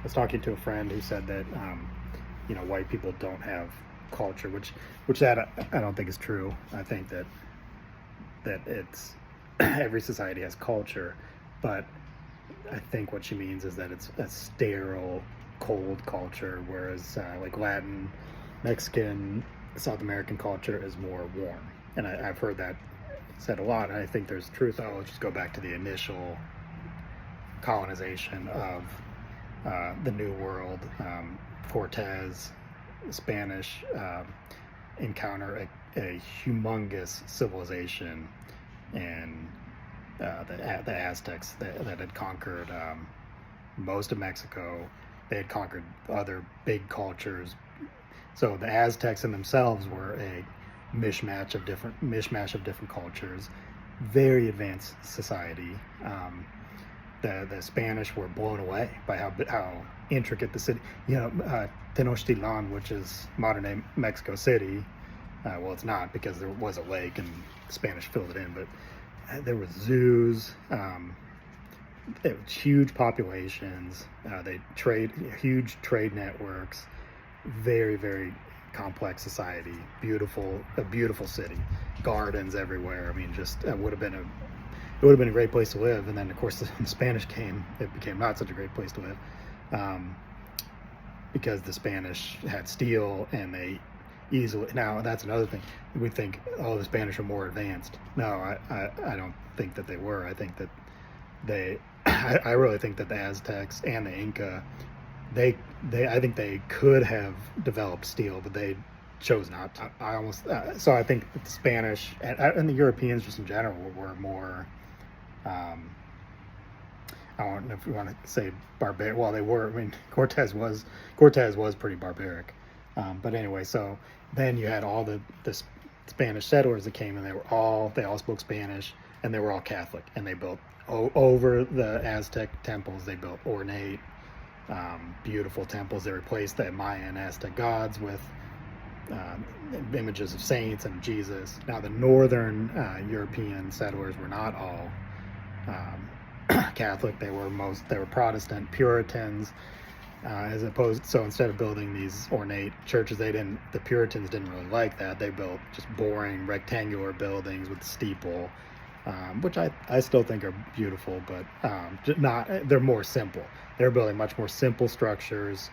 was talking to a friend who said that white people don't have culture, which that I don't think is true. I think that it's every society has culture, but I think what she means is that it's a sterile, cold culture, whereas like Latin, Mexican, South American culture is more warm. And I've heard that said a lot, and I think there's truth. I'll just go back to the initial colonization of the New World. Cortez, Spanish encounter a humongous civilization, and the Aztecs that had conquered most of Mexico. They had conquered other big cultures. So the Aztecs in themselves were a mishmash of different cultures. Very advanced society. The Spanish were blown away by how intricate the city. Tenochtitlan, which is modern day Mexico City. Well, it's not, because there was a lake and the Spanish filled it in, but there were zoos. It was huge populations. They huge trade networks. Very, very complex society. A beautiful city. Gardens everywhere. I mean, just it would have been a great place to live. And then, of course, the Spanish came. It became not such a great place to live, because the Spanish had steel, and they easily. Now, that's another thing. We think, oh, the Spanish are more advanced. No, I don't think that they were. I think that I really think that the Aztecs and the Inca, I think they could have developed steel, but they chose not to. So I think that the Spanish and the Europeans just in general were more. I don't know if you want to say barbaric. Well, they were. I mean, Cortez was pretty barbaric. But anyway, so then you had all the Spanish settlers that came, and they all spoke Spanish, and they were all Catholic, and they built over the Aztec temples. They built ornate, beautiful temples. They replaced the Maya and Aztec gods with images of saints and Jesus. Now, the northern European settlers were not all Catholic. They were Protestant Puritans, as opposed. So instead of building these ornate churches, the Puritans didn't really like that. They built just boring rectangular buildings with steeple, which I still think are beautiful, but they're more simple. They're building much more simple structures,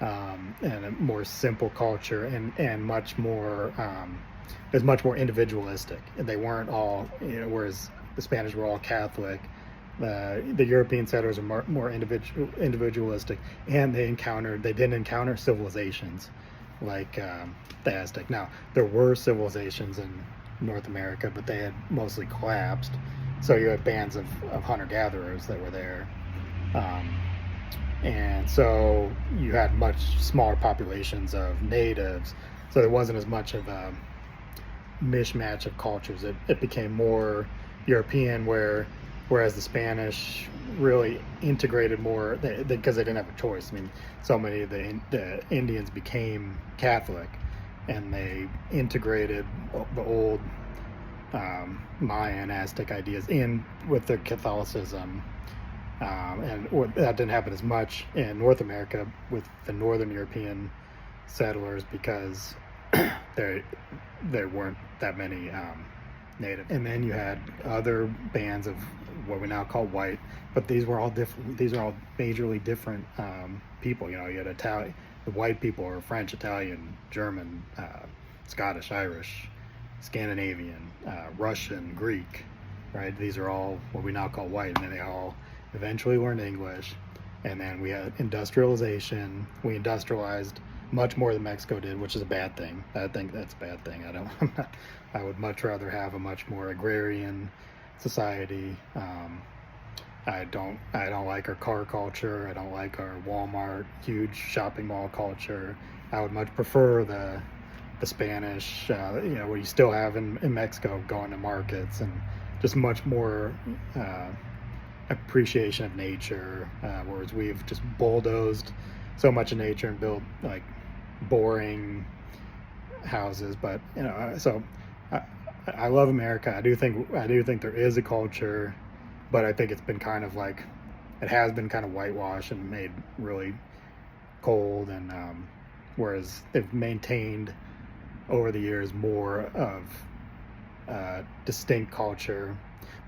and a more simple culture, and much more it was much more individualistic. And they weren't all, whereas the Spanish were all Catholic. The European settlers are more individualistic, and they didn't encounter civilizations like the Aztec. Now, there were civilizations in North America, but they had mostly collapsed. So you had bands of hunter-gatherers that were there. And so you had much smaller populations of natives. So there wasn't as much of a mishmash of cultures. It became more European, whereas the Spanish really integrated more, because they didn't have a choice. I mean, so many of the Indians became Catholic, and they integrated the old Maya and Aztec ideas in with their Catholicism. And that didn't happen as much in North America with the northern European settlers, because there weren't that many native. And then you had other bands of what we now call white, but these were all different. These are all majorly different people. You had the white people are French, Italian, German, Scottish, Irish, Scandinavian, Russian, Greek, right? These are all what we now call white, and then they all eventually learned English. And then we had industrialization. We industrialized much more than Mexico did, which is a bad thing. I think that's a bad thing. I would much rather have a much more agrarian society. I don't like our car culture. I don't like our Walmart huge shopping mall culture. I would much prefer the Spanish, what you still have in Mexico, going to markets, and just much more appreciation of nature, whereas we've just bulldozed so much of nature and built like boring houses. But so I love America. I do think there is a culture, but I think it's been kind of like it has been kind of whitewashed and made really cold, and whereas they've maintained over the years more of distinct culture.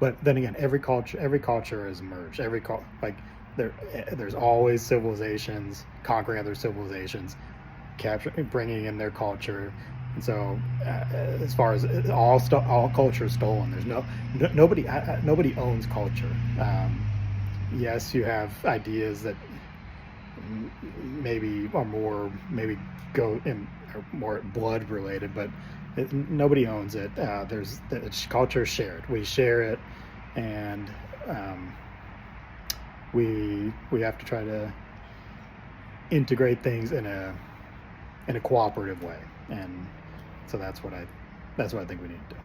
But then again, every culture has emerged. Like there's always civilizations conquering other civilizations, bringing in their culture. And so, as far as all culture is stolen, there's nobody owns culture. Yes, you have ideas that maybe are more maybe go in are more blood related, but nobody owns it. Culture is shared. We share it, and we have to try to integrate things in a cooperative way, and so that's what I think we need to do.